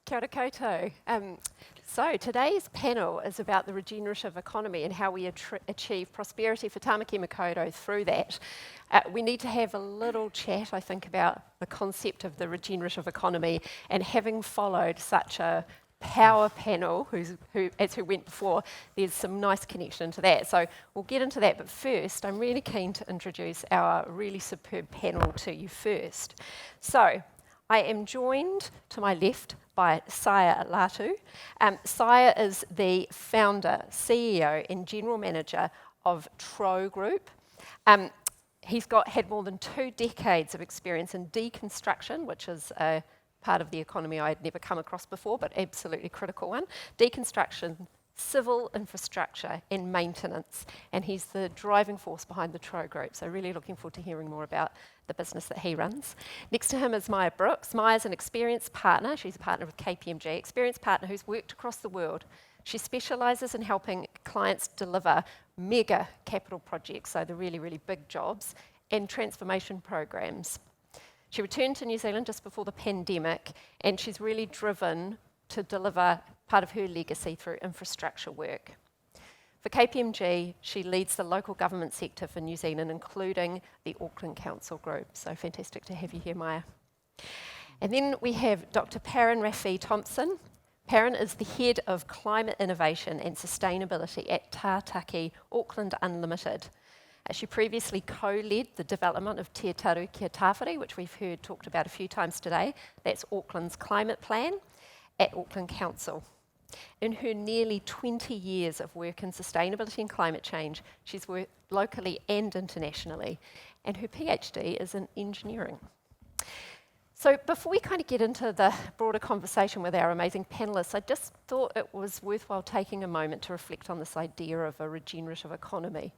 Kia ora koutou. So today's panel is about the regenerative economy and how we achieve prosperity for Tāmaki Makaurau through that. We need to have a little chat, I think, about the concept of the regenerative economy, and having followed such a power panel who went before, there's some nice connection to that. So we'll get into that, but first I'm really keen to introduce our really superb panel to you first. So I am joined to my left by Saia Latu. Saia is the founder, CEO and general manager of TROW Group. He's had more than 2 decades of experience in deconstruction, which is a part of the economy I had never come across before, but absolutely critical one. Deconstruction, civil infrastructure and maintenance, and he's the driving force behind the TROW Group, so really looking forward to hearing more about the business that he runs. Next to him is Mair Brooks. Mair's an experienced partner. She's a partner with KPMG, experienced partner who's worked across the world. She specialises in helping clients deliver mega capital projects, so the really, really big jobs, and transformation programs. She returned to New Zealand just before the pandemic, and she's really driven to deliver part of her legacy through infrastructure work. For KPMG, she leads the local government sector for New Zealand, including the Auckland Council Group. So fantastic to have you here, Mair. And then we have Dr. Parin Rafiei-Thompson. Parin is the head of climate innovation and sustainability at Tātaki, Auckland Unlimited. She previously co-led the development of Te Taru Kia Tāwhiri, which we've heard talked about a few times today. That's Auckland's climate plan at Auckland Council. In her nearly 20 years of work in sustainability and climate change, she's worked locally and internationally, and her PhD is in engineering. So before we kind of get into the broader conversation with our amazing panellists, I just thought it was worthwhile taking a moment to reflect on this idea of a regenerative economy.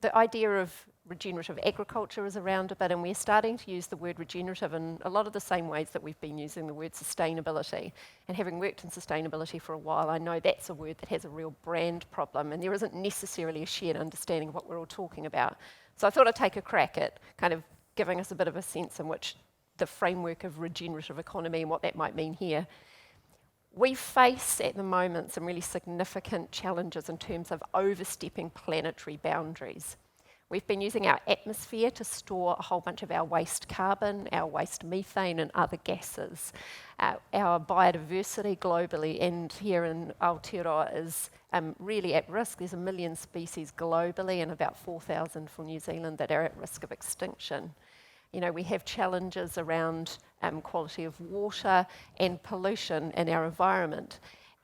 The idea of regenerative agriculture is around a bit, and we're starting to use the word regenerative in a lot of the same ways that we've been using the word sustainability. And having worked in sustainability for a while, I know that's a word that has a real brand problem, and there isn't necessarily a shared understanding of what we're all talking about. So I thought I'd take a crack at kind of giving us a bit of a sense in which the framework of regenerative economy and what that might mean here. We face at the moment some really significant challenges in terms of overstepping planetary boundaries. We've been using our atmosphere to store a whole bunch of our waste carbon, our waste methane and other gases. Our biodiversity globally and here in Aotearoa is really at risk. There's 1 million species globally and about 4,000 for New Zealand that are at risk of extinction. You know, we have challenges around quality of water and pollution in our environment.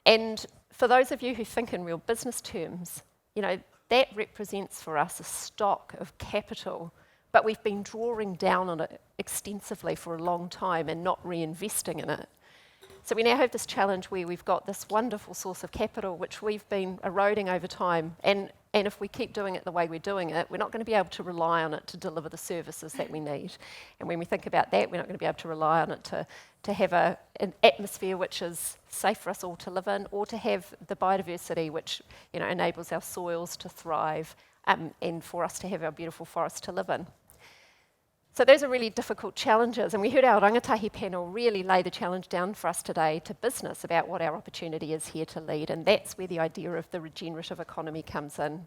And for those of you who think in real business terms, you know, that represents for us a stock of capital, but we've been drawing down on it extensively for a long time and not reinvesting in it. So we now have this challenge where we've got this wonderful source of capital which we've been eroding over time, and if we keep doing it the way we're doing it, we're not going to be able to rely on it to deliver the services that we need. And when we think about that, we're not going to be able to rely on it to have an atmosphere which is safe for us all to live in, or to have the biodiversity which, you know, enables our soils to thrive, and for us to have our beautiful forests to live in. So those are really difficult challenges, and we heard our rangatahi panel really lay the challenge down for us today to business about what our opportunity is here to lead, and that's where the idea of the regenerative economy comes in.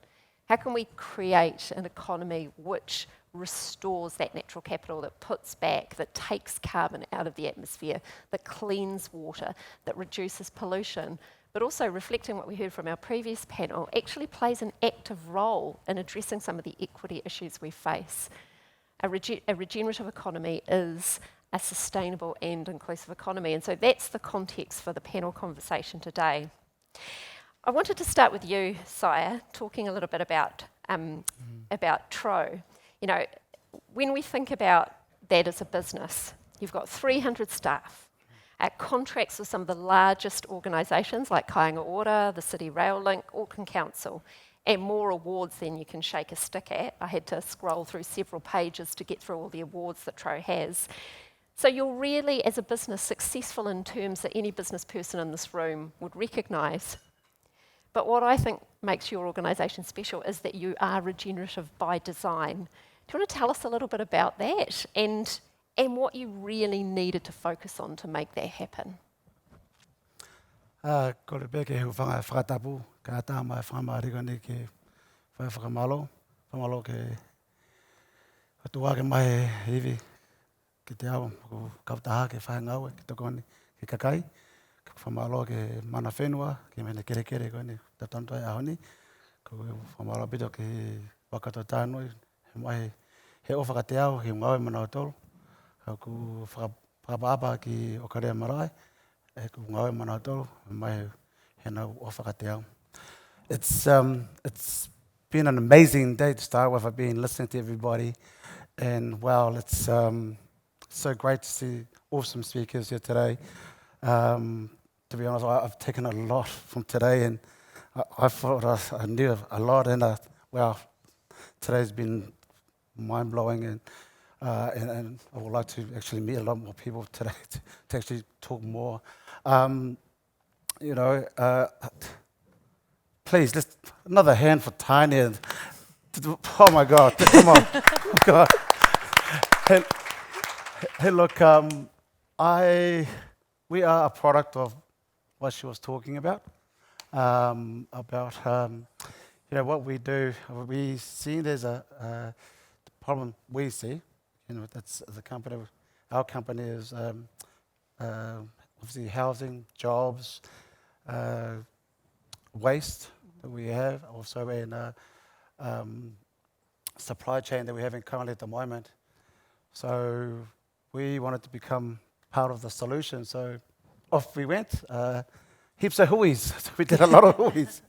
How can we create an economy which restores that natural capital, that puts back, that takes carbon out of the atmosphere, that cleans water, that reduces pollution, but also reflecting what we heard from our previous panel, actually plays an active role in addressing some of the equity issues we face. A regenerative economy is a sustainable and inclusive economy, and so that's the context for the panel conversation today. I wanted to start with you, Saia, talking a little bit about TROW. You know, when we think about that as a business, you've got 300 staff, contracts with some of the largest organisations like Kāinga Ora, the City Rail Link, Auckland Council, and more awards than you can shake a stick at. I had to scroll through several pages to get through all the awards that TROW has. So you're really, as a business, successful in terms that any business person in this room would recognise. But what I think makes your organisation special is that you are regenerative by design. Do you want to tell us a little bit about that and what you really needed to focus on to make that happen? Ko le peke hu whakatapu, ka tāma whamarigoni ke whakamalo ke atua ke mai hivi, ki te ao, ko kautaha ke whaengaue, ki tokoni, ki kakai, ke whamalo ke mana whenua, ke mene kere koni, ta tontoi ahoni, ko whamalo bito ke wakato tānui, he mai, he o whakate ao, he ngaue mana o tolu, ku whakapaapa ki o karea marae, e ku ngaue mana o tolu, he mai, he nau o whakate ao. It's been an amazing day to start with. I've been listening to everybody, and wow, it's so great to see awesome speakers here today. To be honest, I've taken a lot from today, and I thought I knew a lot, and wow, today's been mind-blowing, and I would like to actually meet a lot more people today to actually talk more. Please, just another hand for Tiny. Oh my God, come on. Oh God. Hey, look, we are a product of what she was talking about what we do. We see there's a problem we see, that's the company, our company is obviously housing, jobs, waste that we have, also in supply chain that we're having currently at the moment. So we wanted to become part of the solution. So off we went, heaps of huis. So we did a lot of huis.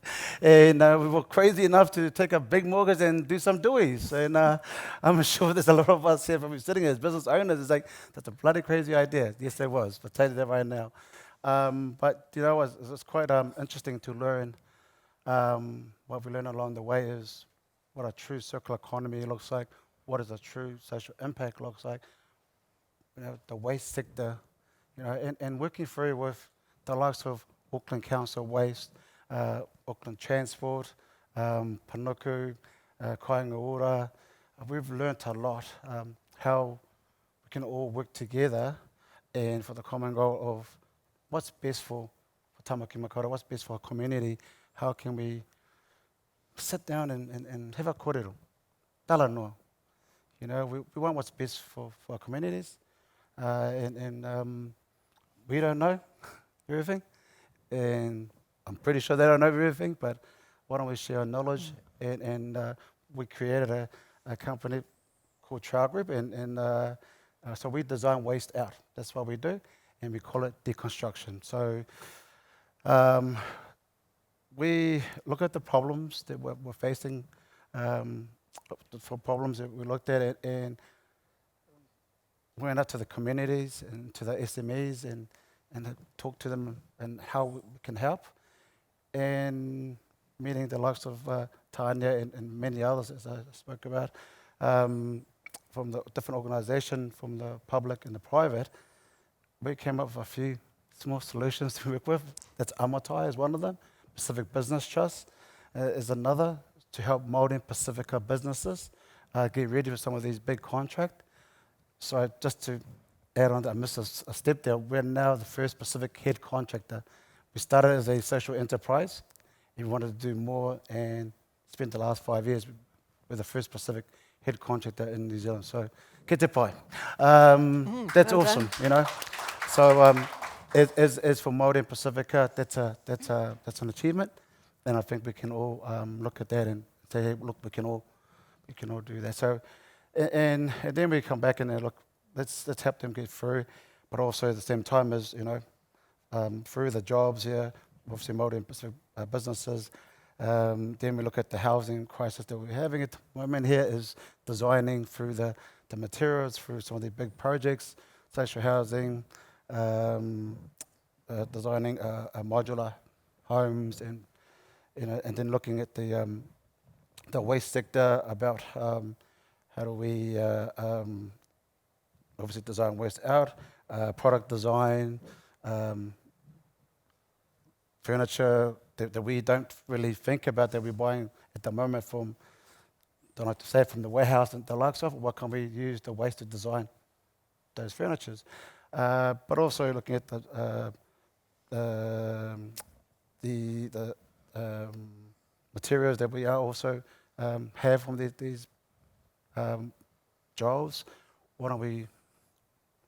And we were crazy enough to take a big mortgage and do some doies. And I'm sure there's a lot of us here probably sitting as business owners. It's like, that's a bloody crazy idea. Yes, there was. But tell you that right now. But it's quite interesting to learn. What we learn along the way is what a true circular economy looks like, what is a true social impact looks like, the waste sector, and working through with the likes of Auckland Council Waste, Auckland Transport, Panuku, Kaingaora. We've learnt a lot how we can all work together and for the common goal of what's best for Tāmaki Makaurau, what's best for our community. How can we sit down and have a kōrero, tala noa. We want what's best for our communities, and we don't know everything, and I'm pretty sure they don't know everything, but why don't we share our knowledge? And we created a company called TROW Group, and so we design waste out. That's what we do, and we call it deconstruction. So we look at the problems that we're facing, for problems that we looked at it, and went out to the communities and to the SMEs and talked to them and how we can help. And meeting the likes of Tanya and many others, as I spoke about, from the different organisations, from the public and the private, we came up with a few small solutions to work with. That's Amatai is one of them. Pacific Business Trust is another, to help Māori and Pacifica businesses get ready for some of these big contracts. So just to add on, I missed a step there, we're now the first Pacific head contractor. We started as a social enterprise, and we wanted to do more, and spent the last 5 years with the first Pacific head contractor in New Zealand. So, ke te pai. That's well awesome, So, as for Māori and Pacifica, that's an achievement, and I think we can all look at that and say, hey, look, we can all do that. So, and then we come back and look, let's help them get through, but also at the same time as through the jobs here, obviously Māori and Pacific businesses. Then we look at the housing crisis that we're having at the moment here, is designing through the materials, through some of the big projects, social housing, designing modular homes, and and then looking at the waste sector, about how do we obviously design waste out, product design, furniture that we don't really think about, that we're buying at the moment from, don't like to say, from the warehouse and the likes of. What can we use the waste to design those furnitures? But also looking at the materials that we are also have from these jobs. Why don't we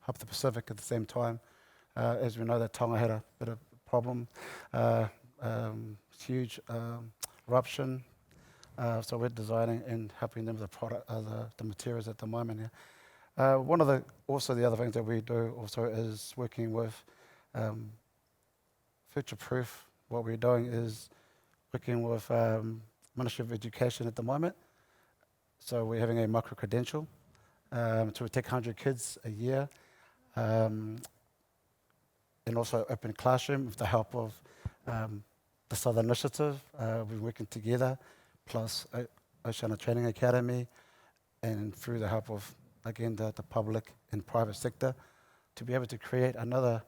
help the Pacific at the same time? As we know, that Tonga had a bit of problem, huge eruption. So we're designing and helping them with the materials at the moment. Yeah. One of the other things that we do also is working with future proof. What we're doing is working with Ministry of Education at the moment. So we're having a micro credential to take 100 kids a year, and also open classroom with the help of the Southern Initiative. We're working together, plus Oceana Training Academy, and through the help of, again, the public and private sector, to be able to create another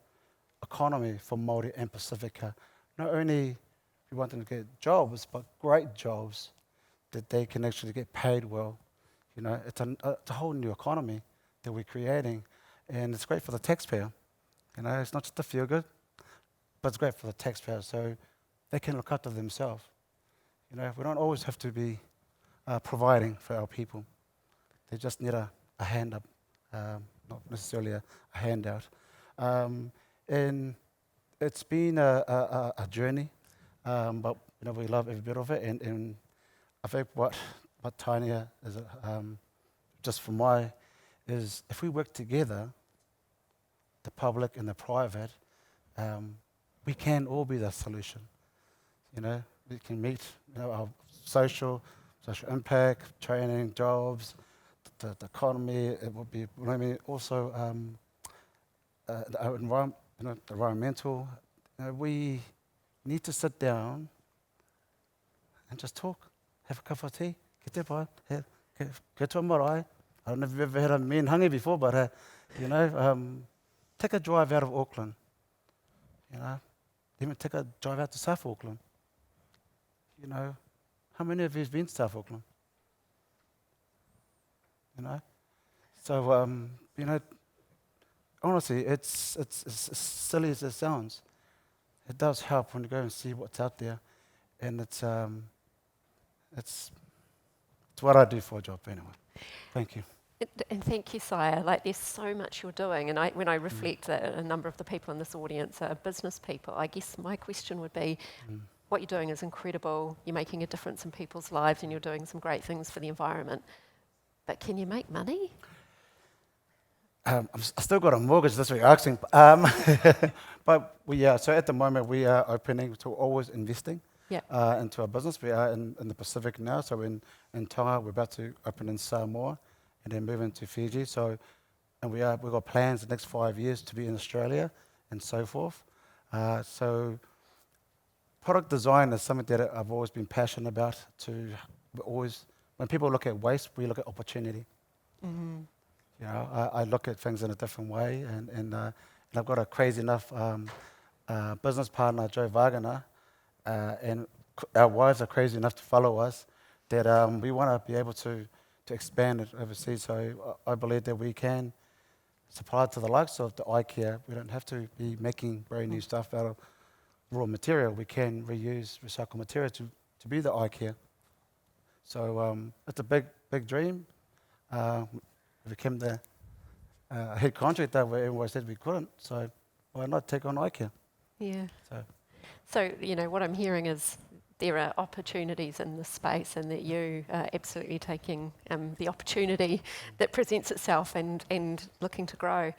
economy for Māori and Pacifica. Not only we want them to get jobs, but great jobs that they can actually get paid well. You know, it's a whole new economy that we're creating, and it's great for the taxpayer. You know, it's not just to feel good, but it's great for the taxpayer, so they can look after themselves. You know, we don't always have to be providing for our people. They just need a hand up, not necessarily a handout. And it's been a journey, but you know, we love every bit of it. And I think what Tania is, just for is if we work together, the public and the private, we can all be the solution. You know, we can meet, you know, our social impact, training, jobs, the economy. It would be, you know what I mean, also the environmental. You know, we need to sit down and just talk, have a cup of tea, get there by, get to a marae. I don't know if you've ever had a me and hangi before, but you know, take a drive out of Auckland. You know, even take a drive out to South Auckland. You know, how many of you have been to South Auckland? You know, so you know, honestly, it's as silly as it sounds. It does help when you go and see what's out there, and it's what I do for a job anyway. Thank you. And thank you, Saia. Like, there's so much you're doing, and when I reflect that a number of the people in this audience are business people, I guess my question would be, what you're doing is incredible. You're making a difference in people's lives, and you're doing some great things for the environment. But can you make money? I still got a mortgage, that's what you're asking. But so at the moment we are opening to always investing into our business. We are in the Pacific now, so in Tonga, we're about to open in Samoa and then move into Fiji. So, and we've got plans the next 5 years to be in Australia and so forth. So product design is something that I've always been passionate about. When people look at waste, we look at opportunity. Mm-hmm. You know, I look at things in a different way, and I've got a crazy enough business partner, Joe Wagner, and our wives are crazy enough to follow us, that we want to be able to expand it overseas. So I believe that we can supply to the likes of the IKEA. We don't have to be making brand new stuff out of raw material. We can reuse recycled material to be the IKEA. So it's a big dream. We became the head contractor where everyone said we couldn't, so why not take on IKEA? Yeah. So, you know, what I'm hearing is there are opportunities in this space, and that you are absolutely taking the opportunity that presents itself and looking to grow.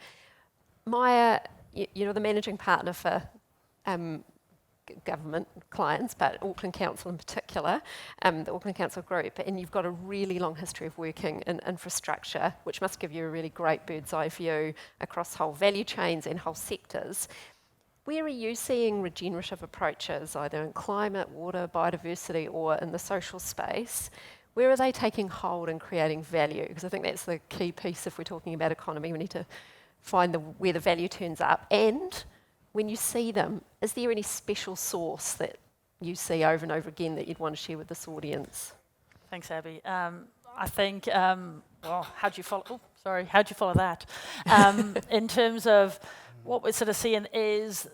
Mair, you're the managing partner for government clients, but Auckland Council in particular, the Auckland Council Group, and you've got a really long history of working in infrastructure, which must give you a really great bird's eye view across whole value chains and whole sectors. Where are you seeing regenerative approaches, either in climate, water, biodiversity, or in the social space? Where are they taking hold and creating value? Because I think that's the key piece if we're talking about economy. We need to find where the value turns up. And when you see them, is there any special source that you see over and over again that you'd want to share with this audience? Thanks, Abbie. I think, how'd you follow that? In terms of what we're sort of seeing is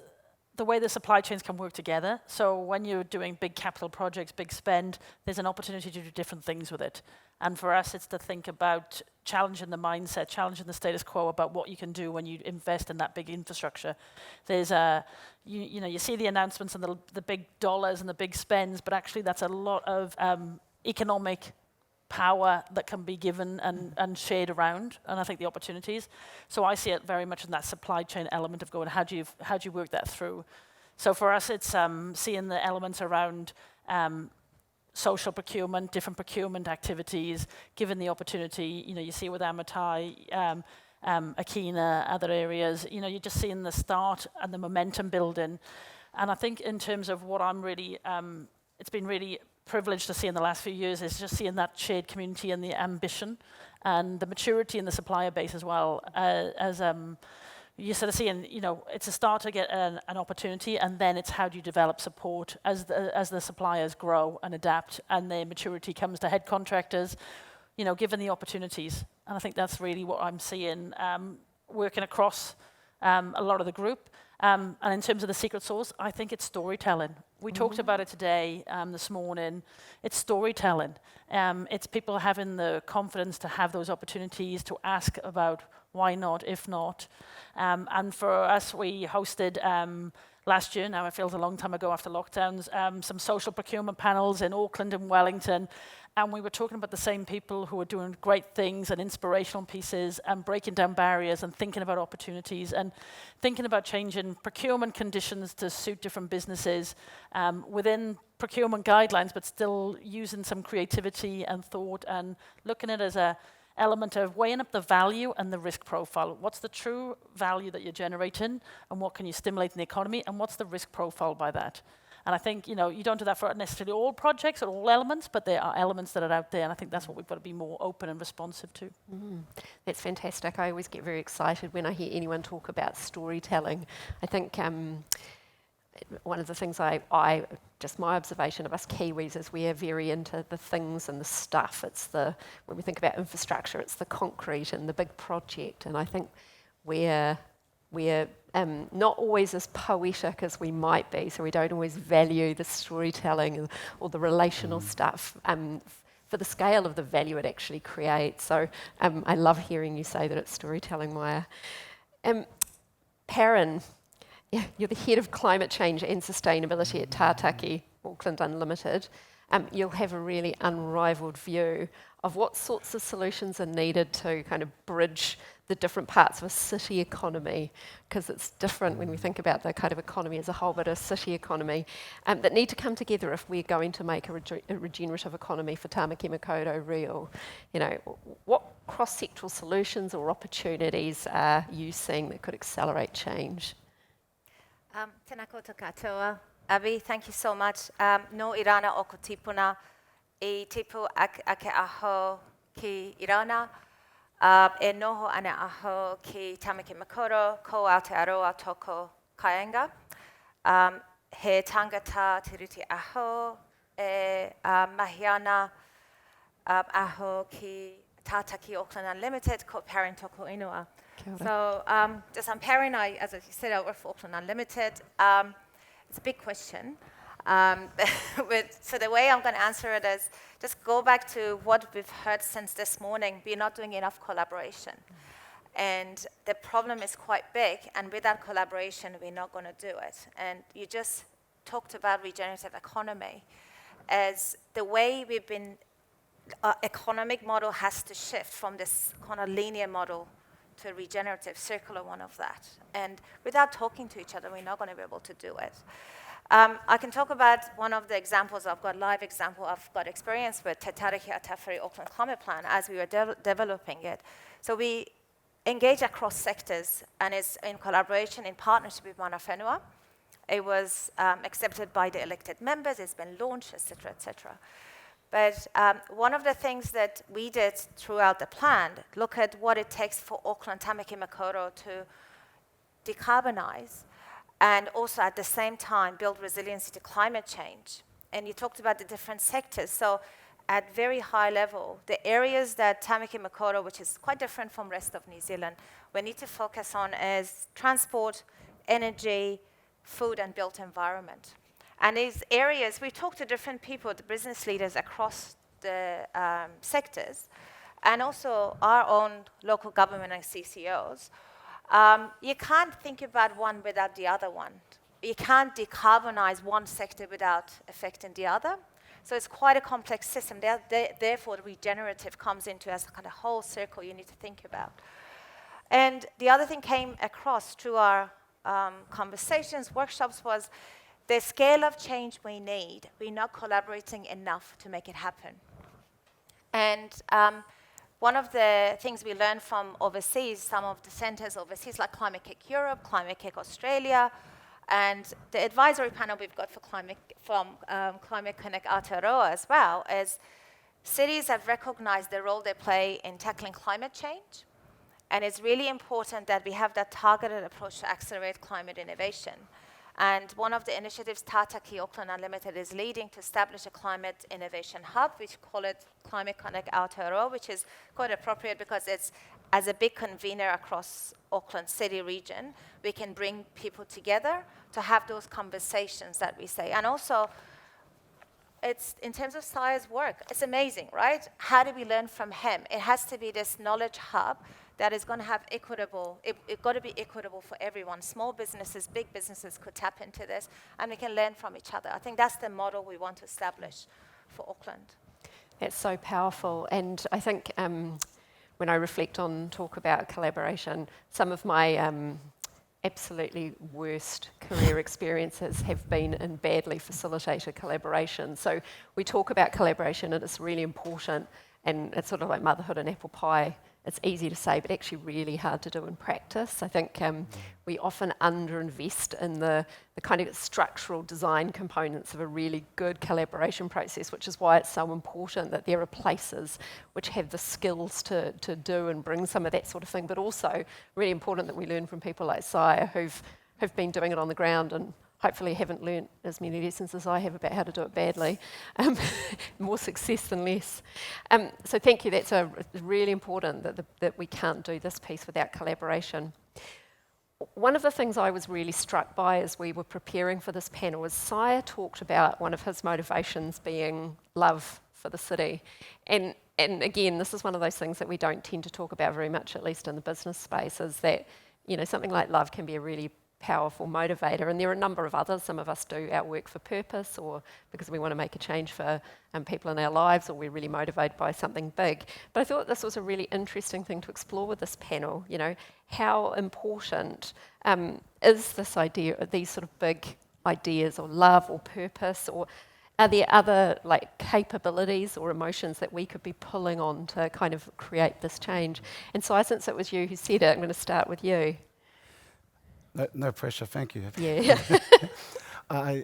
the way the supply chains can work together. So when you're doing big capital projects, big spend, there's an opportunity to do different things with it. And for us, it's to think about challenging the mindset, challenging the status quo about what you can do when you invest in that big infrastructure. There's you see the announcements and the big dollars and the big spends, but actually that's a lot of economic power that can be given and shared around, and I think the opportunities. So I see it very much in that supply chain element of going, how do you work that through? So for us, it's seeing the elements around social procurement, different procurement activities, given the opportunity. You see with Amatai, Akina, other areas, you're just seeing the start and the momentum building. And I think in terms of what I'm really, it's been really privileged to see in the last few years is just seeing that shared community and the ambition and the maturity in the supplier base as well. As you're sort of seeing, it's a start to get an opportunity, and then it's how do you develop support as the suppliers grow and adapt, and their maturity comes to head contractors, given the opportunities. And I think that's really what I'm seeing working across a lot of the group. And in terms of the secret sauce, I think it's storytelling. We talked about it today, this morning. It's storytelling. It's people having the confidence to have those opportunities to ask about why not, if not. And for us, we hosted last year, now it feels a long time ago after lockdowns, some social procurement panels in Auckland and Wellington. And we were talking about the same people who are doing great things and inspirational pieces and breaking down barriers and thinking about opportunities and thinking about changing procurement conditions to suit different businesses within procurement guidelines, but still using some creativity and thought and looking at it as a element of weighing up the value and the risk profile. What's the true value that you're generating, and what can you stimulate in the economy, and what's the risk profile by that? And I think, you don't do that for necessarily all projects or all elements, but there are elements that are out there, and I think that's what we've got to be more open and responsive to. That's fantastic. I always get very excited when I hear anyone talk about storytelling. I think one of the things just my observation of us Kiwis is we are very into the things and the stuff. When we think about infrastructure, it's the concrete and the big project, and I think we're not always as poetic as we might be, so we don't always value the storytelling or the relational stuff for the scale of the value it actually creates. So I love hearing you say that it's storytelling, Mair. Parin, you're the head of climate change and sustainability at Tātaki, Auckland Unlimited. You'll have a really unrivaled view of what sorts of solutions are needed to kind of bridge the different parts of a city economy, because it's different when we think about the kind of economy as a whole, but a city economy that need to come together if we're going to make a regenerative economy for Tāmaki Makaurau real. What cross-sectoral solutions or opportunities are you seeing that could accelerate change? Tēnā koutou katoa. Abbie, thank you so much. No irana o ko tipuna, I tipu ake aho ki irana, e noho ana aho ki Tāmaki Makaurau, ko Aotearoa toko kainga. He tangata te ruti aho, e mahiana aho ki Tātaki Auckland Unlimited, ko Parin toko inua. So just on Parin, as you said, I work for Auckland Unlimited. It's a big question. So the way I'm going to answer it is just go back to what we've heard since this morning. We're not doing enough collaboration. And the problem is quite big, and without collaboration, we're not going to do it. And you just talked about regenerative economy as the way we've been, economic model has to shift from this kind of linear model to a regenerative, circular one of that. And without talking to each other, we're not going to be able to do it. I can talk about one of the examples. I've got live example. I've got experience with Te Tariki Atawhiri Auckland Climate Plan as we were developing it. So we engage across sectors, and it's in collaboration, in partnership with Mana Whenua. It was accepted by the elected members. It's been launched, et cetera, et cetera. But one of the things that we did throughout the plan, look at what it takes for Auckland, Tāmaki Makaurau to decarbonize, and also at the same time build resiliency to climate change. And you talked about the different sectors. So at very high level, the areas that Tāmaki Makaurau, which is quite different from rest of New Zealand, we need to focus on is transport, energy, food and built environment. And these areas, we talk to different people, the business leaders across the sectors, and also our own local government and CCOs. You can't think about one without the other one. You can't decarbonize one sector without affecting the other. So it's quite a complex system. Therefore, the regenerative comes into as a kind of whole circle you need to think about. And the other thing came across through our conversations, workshops, was the scale of change we need. We're not collaborating enough to make it happen. And one of the things we learned from overseas, some of the centers overseas, like Climate Kick Europe, Climate Kick Australia, and the advisory panel we've got for Climate Connect Aotearoa as well, is cities have recognized the role they play in tackling climate change. And it's really important that we have that targeted approach to accelerate climate innovation. And one of the initiatives Tātaki Auckland Unlimited is leading to establish a climate innovation hub, which call it Climate Connect Aotearoa, which is quite appropriate because it's, as a big convener across Auckland city region, we can bring people together to have those conversations that we say. And also, it's in terms of Saia's work, it's amazing, right? How do we learn from him? It has to be this knowledge hub that is going to have equitable, it's got to be equitable for everyone. Small businesses, big businesses could tap into this, and we can learn from each other. I think that's the model we want to establish for Auckland. That's so powerful. And I think when I reflect on talk about collaboration, some of my absolutely worst career experiences have been in badly facilitated collaboration. So we talk about collaboration and it's really important, and it's sort of like motherhood and apple pie. It's easy to say, but actually really hard to do in practice. I think we often underinvest in the kind of structural design components of a really good collaboration process, which is why it's so important that there are places which have the skills to do and bring some of that sort of thing, but also really important that we learn from people like Saia who've been doing it on the ground and hopefully haven't learnt as many lessons as I have about how to do it badly. More success than less. So thank you, that's really important that we can't do this piece without collaboration. One of the things I was really struck by as we were preparing for this panel was Saia talked about one of his motivations being love for the city. And again, this is one of those things that we don't tend to talk about very much, at least in the business space, is that, you know, something like love can be a really powerful motivator, and there are a number of others. Some of us do our work for purpose or because we want to make a change for people in our lives, or we're really motivated by something big. But I thought this was a really interesting thing to explore with this panel, you know, how important is this idea of these sort of big ideas or love or purpose, or are there other like capabilities or emotions that we could be pulling on to kind of create this change? And so since it was you who said it, I'm going to start with you. No pressure, thank you. Yeah. I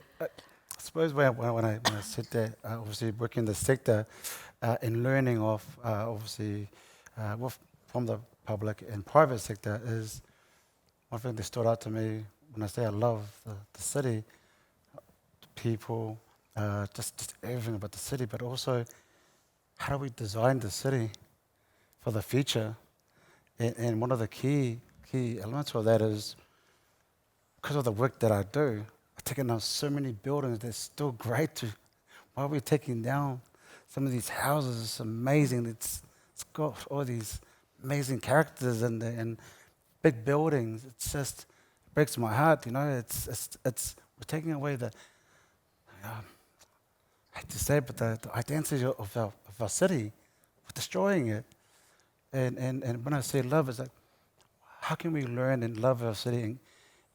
suppose when I sit there, obviously working in the sector and learning off, obviously, from the public and private sector, is one thing that stood out to me when I say I love the city, the people, just everything about the city, but also how do we design the city for the future? And one of the key elements of that is, because of the work that I do, I've taken down so many buildings that's still great to. Why are we taking down some of these houses? It's amazing. It's got all these amazing characters and big buildings. It's just breaks my heart, you know. It's we're taking away the. I hate to say it, but the identity of our city, we're destroying it. And when I say love, it's like, how can we learn and love our city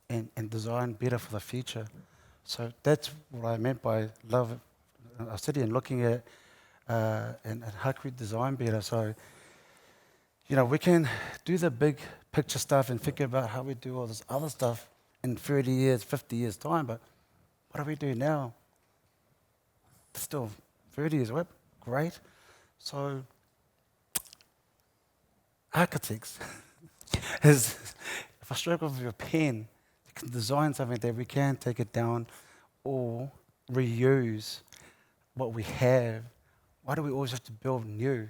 and design better for the future? So that's what I meant by love our city and looking at and how can we design better. So, you know, we can do the big picture stuff and think about how we do all this other stuff in 30 years, 50 years time, but what do we do now? Still 30 years, well, great. So architects, if I stroke off your pen, you can design something that we can take it down or reuse what we have. Why do we always have to build new?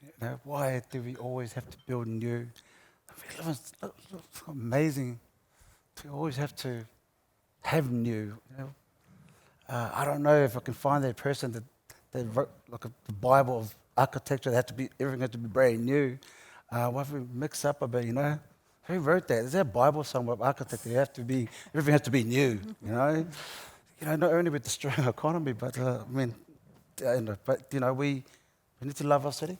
You know, why do we always have to build new? It's amazing to always have to have new. You know? I don't know if I can find that person that wrote like the Bible of architecture. Everything had to be brand new. What if we mix up a bit? You know, who wrote that? Is there a Bible somewhere of architecture? Everything has to be new. You know, not only with the strong economy, but we need to love our city,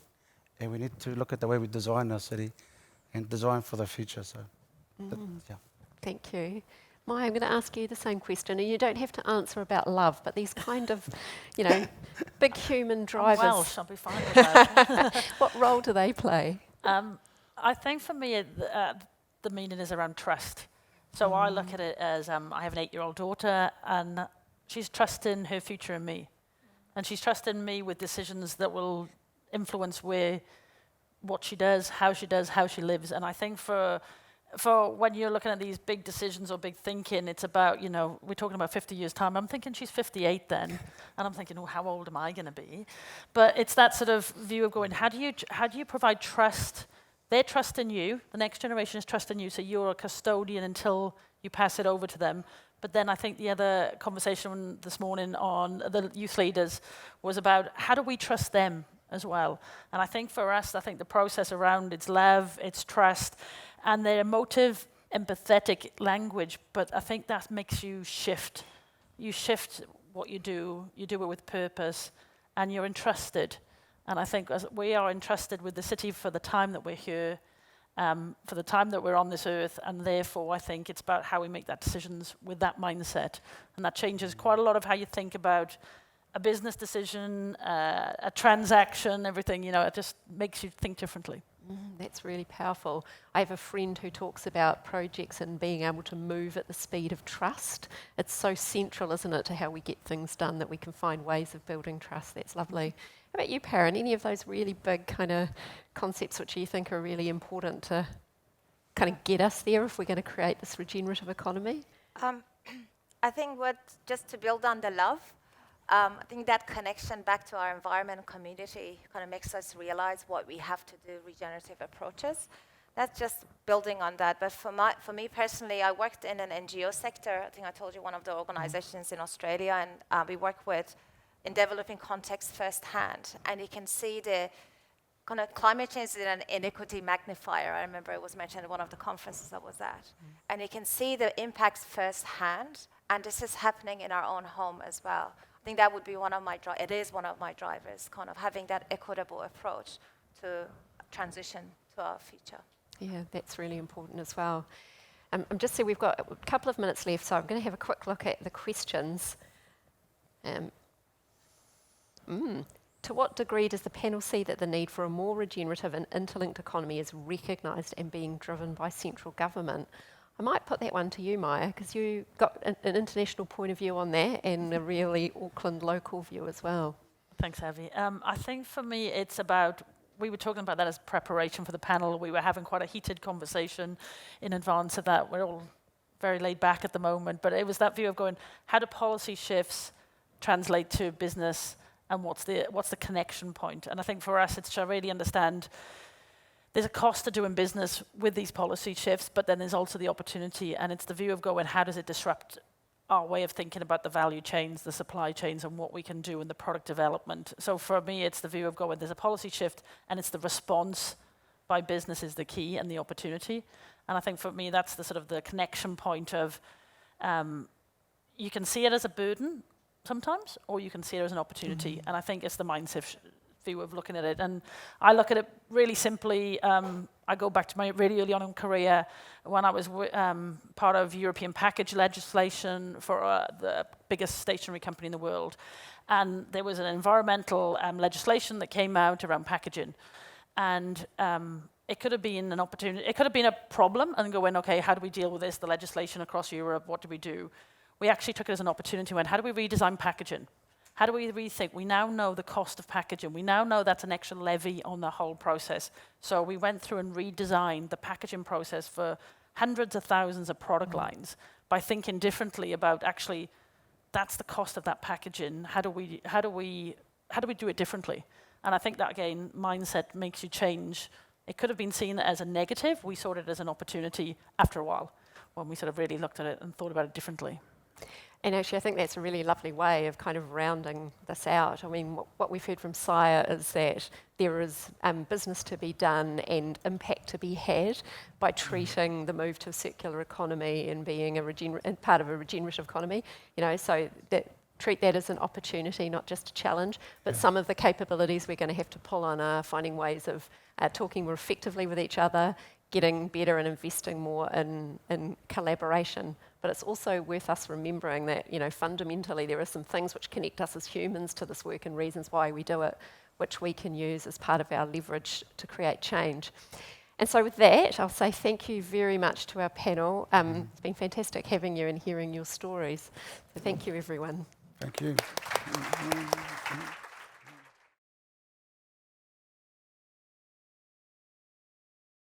and we need to look at the way we design our city, and design for the future. So, yeah. Thank you. Mair, I'm going to ask you the same question, and you don't have to answer about love, but these kind of, big human drivers. I'm Welsh, I'll be fine with that. What role do they play? I think for me, the meaning is around trust. So I look at it as I have an 8-year-old daughter, and she's trusting her future in me. And she's trusting me with decisions that will influence what she does, how she lives. And I think for when you're looking at these big decisions or big thinking, it's about, we're talking about 50 years' time. I'm thinking she's 58 then, and I'm thinking, how old am I going to be? But it's that sort of view of going, how do you provide trust? Their trust in you, the next generation is trust in you, so you're a custodian until you pass it over to them. But then I think the other conversation this morning on the youth leaders was about how do we trust them as well? And I think for us, the process around it's love, it's trust, and their emotive, empathetic language, but I think that makes you shift. You shift what you do it with purpose, and you're entrusted. And I think as we are entrusted with the city for the time that we're here, for the time that we're on this earth, and therefore I think it's about how we make that decisions with that mindset. And that changes quite a lot of how you think about a business decision, a transaction, everything, it just makes you think differently. That's really powerful. I have a friend who talks about projects and being able to move at the speed of trust. It's so central, isn't it, to how we get things done, that we can find ways of building trust. That's lovely. How about you, Parin? Any of those really big kind of concepts which you think are really important to kind of get us there if we're going to create this regenerative economy? I think just to build on the love, I think that connection back to our environment and community kind of makes us realize what we have to do, regenerative approaches. That's just building on that. But for me personally, I worked in an NGO sector. I think I told you one of the organizations in Australia, and we work in developing context firsthand. And you can see the kind of climate change is an inequity magnifier. I remember it was mentioned at one of the conferences I was at. And you can see the impacts firsthand, and this is happening in our own home as well. I think that would be one of my drivers, kind of having that equitable approach to transition to our future. Yeah, that's really important as well. I'm just saying we've got a couple of minutes left, so I'm going to have a quick look at the questions. To what degree does the panel see that the need for a more regenerative and interlinked economy is recognised and being driven by central government? I might put that one to you, Mair, because you got an international point of view on that and a really Auckland local view as well. Thanks, Abbie. I think for me it's about, we were talking about that as preparation for the panel. We were having quite a heated conversation in advance of that. We're all very laid back at the moment, but it was that view of going, how do policy shifts translate to business, and what's the connection point? And I think for us it's to really understand there's a cost to doing business with these policy shifts, but then there's also the opportunity, and it's the view of going, how does it disrupt our way of thinking about the value chains, the supply chains, and what we can do in the product development. So for me, it's the view of going, there's a policy shift, and it's the response by business is the key and the opportunity. And I think for me, that's the sort of the connection point of, you can see it as a burden sometimes, or you can see it as an opportunity. And I think it's the mindset view of looking at it. And I look at it really simply. I go back to my really early on in career when I was part of European package legislation for the biggest stationery company in the world. And there was an environmental legislation that came out around packaging. And it could have been an opportunity, it could have been a problem, and going, okay, how do we deal with this, the legislation across Europe, what do we do? We actually took it as an opportunity, went, how do we redesign packaging? How do we rethink? We now know the cost of packaging. We now know that's an extra levy on the whole process. So we went through and redesigned the packaging process for hundreds of thousands of product lines by thinking differently about actually that's the cost of that packaging. How do we do it differently? And I think that again, mindset makes you change. It could have been seen as a negative. We saw it as an opportunity after a while when we sort of really looked at it and thought about it differently. And actually, I think that's a really lovely way of kind of rounding this out. I mean, what we've heard from Saia is that there is business to be done and impact to be had by treating the move to a circular economy and being part of a regenerative economy. So that treat that as an opportunity, not just a challenge. But some of the capabilities we're going to have to pull on are finding ways of talking more effectively with each other, getting better and investing more in collaboration. But it's also worth us remembering that, fundamentally there are some things which connect us as humans to this work and reasons why we do it, which we can use as part of our leverage to create change. And so with that, I'll say thank you very much to our panel. It's been fantastic having you and hearing your stories. So thank you, everyone. Thank you.